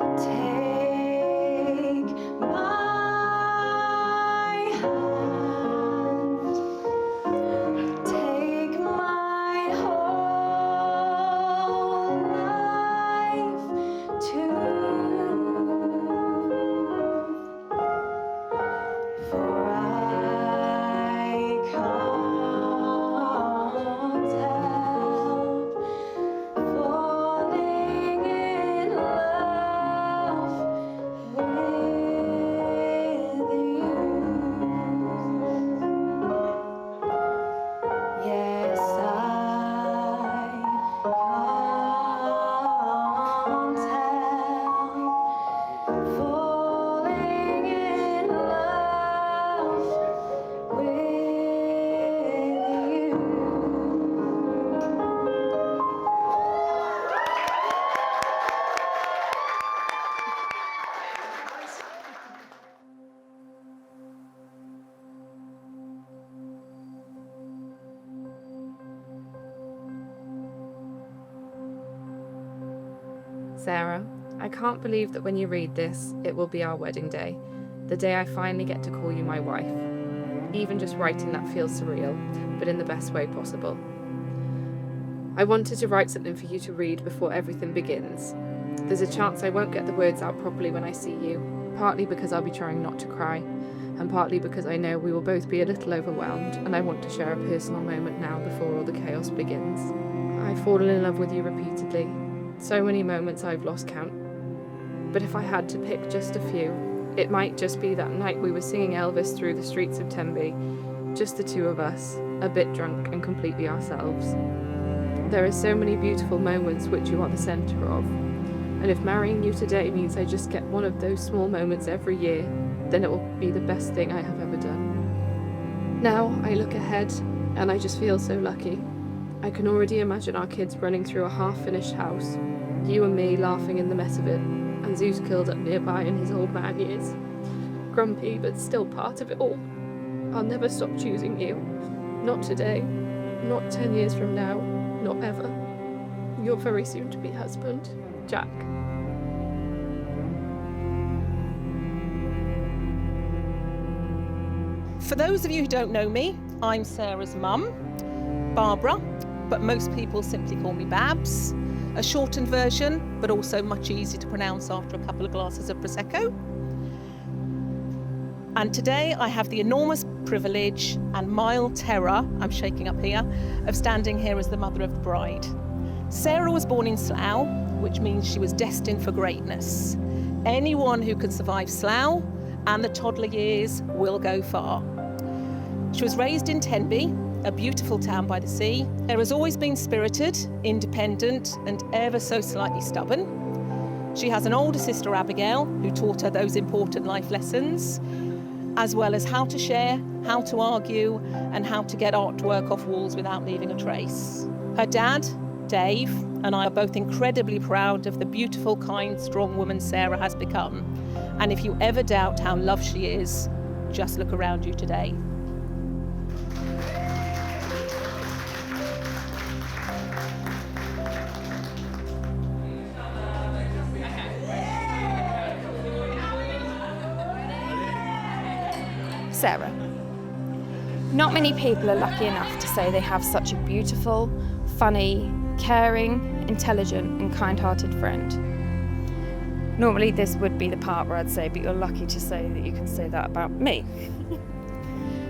Take my hand, take my whole life too, for I can't help falling in love with you. Yes, I can't help falling in love with you. Sarah, I can't believe that when you read this, it will be our wedding day, the day I finally get to call you my wife. Even just writing that feels surreal, but in the best way possible. I wanted to write something for you to read before everything begins. There's a chance I won't get the words out properly when I see you, partly because I'll be trying not to cry, and partly because I know we will both be a little overwhelmed, and I want to share a personal moment now before all the chaos begins. I've fallen in love with you repeatedly. So many moments I've lost count. But if I had to pick just a few, it might just be that night we were singing Elvis through the streets of Tenby, just the two of us, a bit drunk and completely ourselves. There are so many beautiful moments which you are the centre of, and if marrying you today means I just get one of those small moments every year, then it will be the best thing I have ever done. Now I look ahead, and I just feel so lucky. I can already imagine our kids running through a half-finished house, you and me laughing in the mess of it, and Zeus curled up nearby in his old man years. Grumpy, but still part of it all. I'll never stop choosing you. Not today, not 10 years from now, not ever. Your very soon-to-be husband, Jack. For those of you who don't know me, I'm Sarah's mum, Barbara, but most people simply call me Babs. A shortened version, but also much easier to pronounce after a couple of glasses of Prosecco. And today I have the enormous privilege and mild terror, I'm shaking up here, of standing here as the mother of the bride. Sarah was born in Slough, which means she was destined for greatness. Anyone who can survive Slough and the toddler years will go far. She was raised in Tenby, a beautiful town by the sea. Sarah has always been spirited, independent, and ever so slightly stubborn. She has an older sister, Abigail, who taught her those important life lessons, as well as how to share, how to argue, and how to get artwork off walls without leaving a trace. Her dad, Dave, and I are both incredibly proud of the beautiful, kind, strong woman Sarah has become. And if you ever doubt how loved she is, just look around you today. Sarah. Not many people are lucky enough to say they have such a beautiful, funny, caring, intelligent and kind-hearted friend. Normally this would be the part where I'd say, but you're lucky to say that you can say that about me.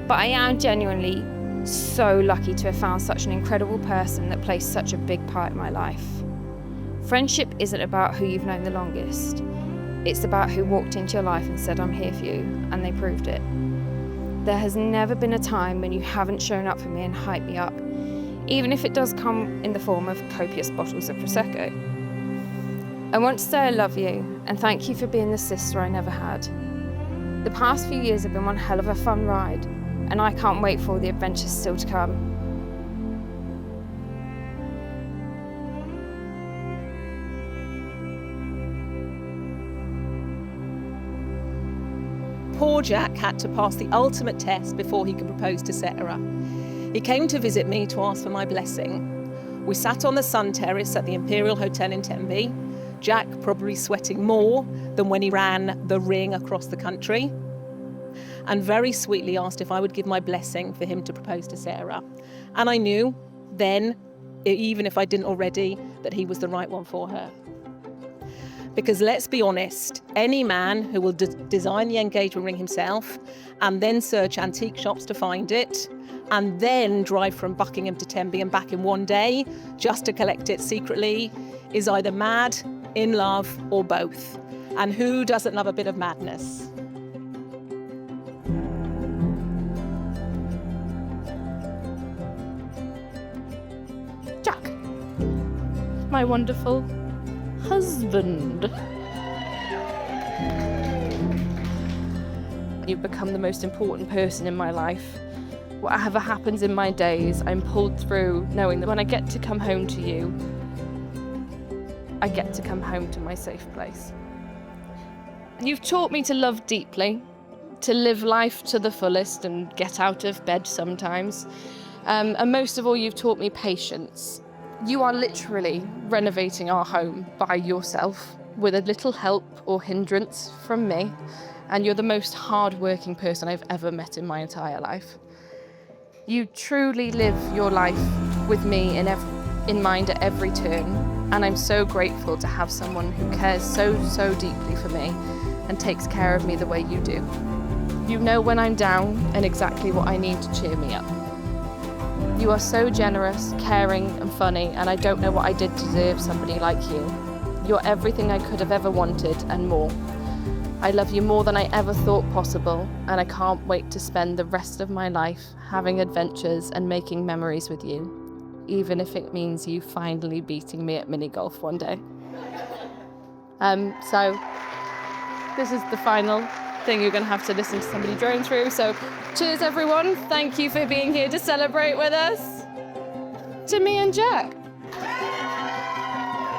But I am genuinely so lucky to have found such an incredible person that plays such a big part in my life. Friendship isn't about who you've known the longest. It's about who walked into your life and said, I'm here for you, and they proved it. There has never been a time when you haven't shown up for me and hyped me up, even if it does come in the form of copious bottles of Prosecco. I want to say I love you and thank you for being the sister I never had. The past few years have been one hell of a fun ride, and I can't wait for all the adventures still to come. Poor Jack had to pass the ultimate test before he could propose to Sarah. He came to visit me to ask for my blessing. We sat on the sun terrace at the Imperial Hotel in Tenby, Jack probably sweating more than when he ran the ring across the country, and very sweetly asked if I would give my blessing for him to propose to Sarah. And I knew then, even if I didn't already, that he was the right one for her. Because let's be honest, any man who will design the engagement ring himself and then search antique shops to find it and then drive from Buckingham to Tenby and back in one day just to collect it secretly is either mad, in love, or both. And who doesn't love a bit of madness? Jack, my wonderful husband. You've become the most important person in my life. Whatever happens in my days, I'm pulled through knowing that when I get to come home to you, I get to come home to my safe place. You've taught me to love deeply, to live life to the fullest and get out of bed sometimes. And most of all, you've taught me patience. You are literally renovating our home by yourself with a little help or hindrance from me. And you're the most hard-working person I've ever met in my entire life. You truly live your life with me in mind at every turn. And I'm so grateful to have someone who cares so deeply for me and takes care of me the way you do. You know when I'm down and exactly what I need to cheer me up. You are so generous, caring and funny, and I don't know what I did to deserve somebody like you. You're everything I could have ever wanted and more. I love you more than I ever thought possible, and I can't wait to spend the rest of my life having adventures and making memories with you, even if it means you finally beating me at mini golf one day. So this is the final thing you're going to have to listen to somebody drone through. So cheers, everyone. Thank you for being here to celebrate with us. To me and Jack.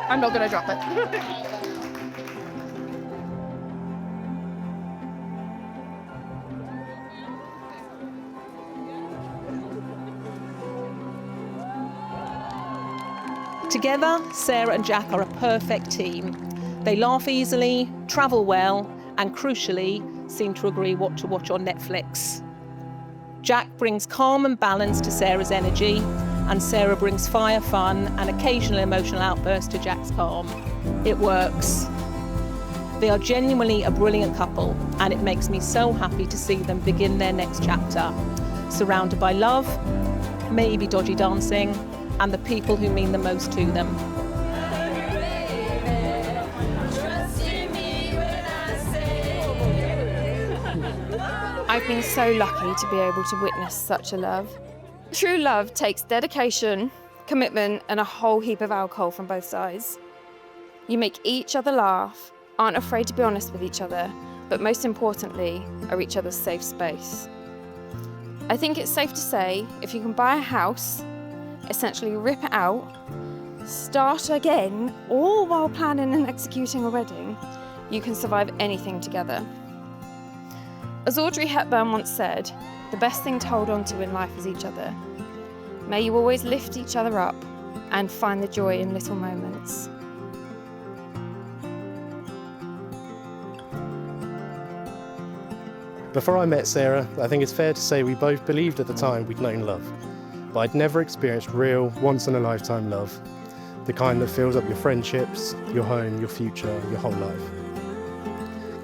I'm not going to drop it. Together, Sarah and Jack are a perfect team. They laugh easily, travel well, and crucially, seem to agree what to watch on Netflix. Jack brings calm and balance to Sarah's energy, and Sarah brings fire, fun, and occasional emotional outbursts to Jack's calm. It works. They are genuinely a brilliant couple, and it makes me so happy to see them begin their next chapter, surrounded by love, maybe dodgy dancing, and the people who mean the most to them. I've been so lucky to be able to witness such a love. True love takes dedication, commitment, and a whole heap of alcohol from both sides. You make each other laugh, aren't afraid to be honest with each other, but most importantly, are each other's safe space. I think it's safe to say, if you can buy a house, essentially rip it out, start again, all while planning and executing a wedding, you can survive anything together. As Audrey Hepburn once said, the best thing to hold on to in life is each other. May you always lift each other up and find the joy in little moments. Before I met Sarah, I think it's fair to say we both believed at the time we'd known love, but I'd never experienced real, once-in-a-lifetime love, the kind that fills up your friendships, your home, your future, your whole life.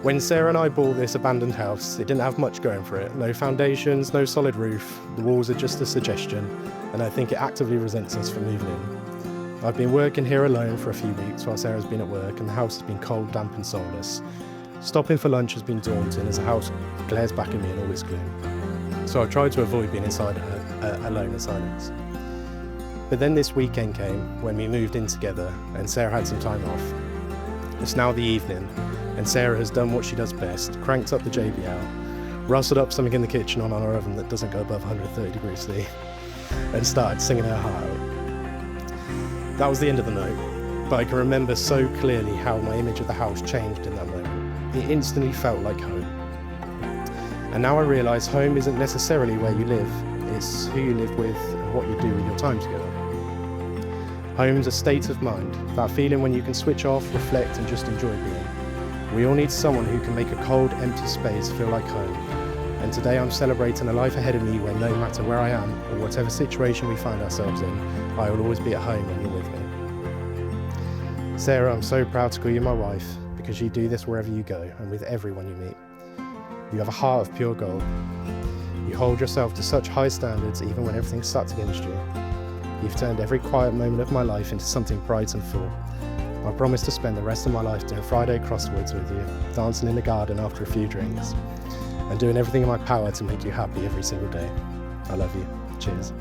When Sarah and I bought this abandoned house, it didn't have much going for it. No foundations, no solid roof, the walls are just a suggestion, and I think it actively resents us for moving in. I've been working here alone for a few weeks while Sarah's been at work, and the house has been cold, damp and soulless. Stopping for lunch has been daunting as the house glares back at me in all its gloom. So I've tried to avoid being inside her alone in silence. But then this weekend came when we moved in together and Sarah had some time off. It's now the evening and Sarah has done what she does best, cranked up the JBL, rustled up something in the kitchen on our oven that doesn't go above 130 degrees C, and started singing her heart out. That was the end of the note, but I can remember so clearly how my image of the house changed in that moment. It instantly felt like home. And now I realise home isn't necessarily where you live, it's who you live with and what you do with your time together. Home's a state of mind, that feeling when you can switch off, reflect and just enjoy being. We all need someone who can make a cold, empty space feel like home. And today I'm celebrating a life ahead of me where no matter where I am or whatever situation we find ourselves in, I will always be at home when you're with me. Sarah, I'm so proud to call you my wife because you do this wherever you go and with everyone you meet. You have a heart of pure gold. You hold yourself to such high standards even when everything's sucked against you. You've turned every quiet moment of my life into something bright and full. I promise to spend the rest of my life doing Friday crosswords with you, dancing in the garden after a few drinks, and doing everything in my power to make you happy every single day. I love you. Cheers.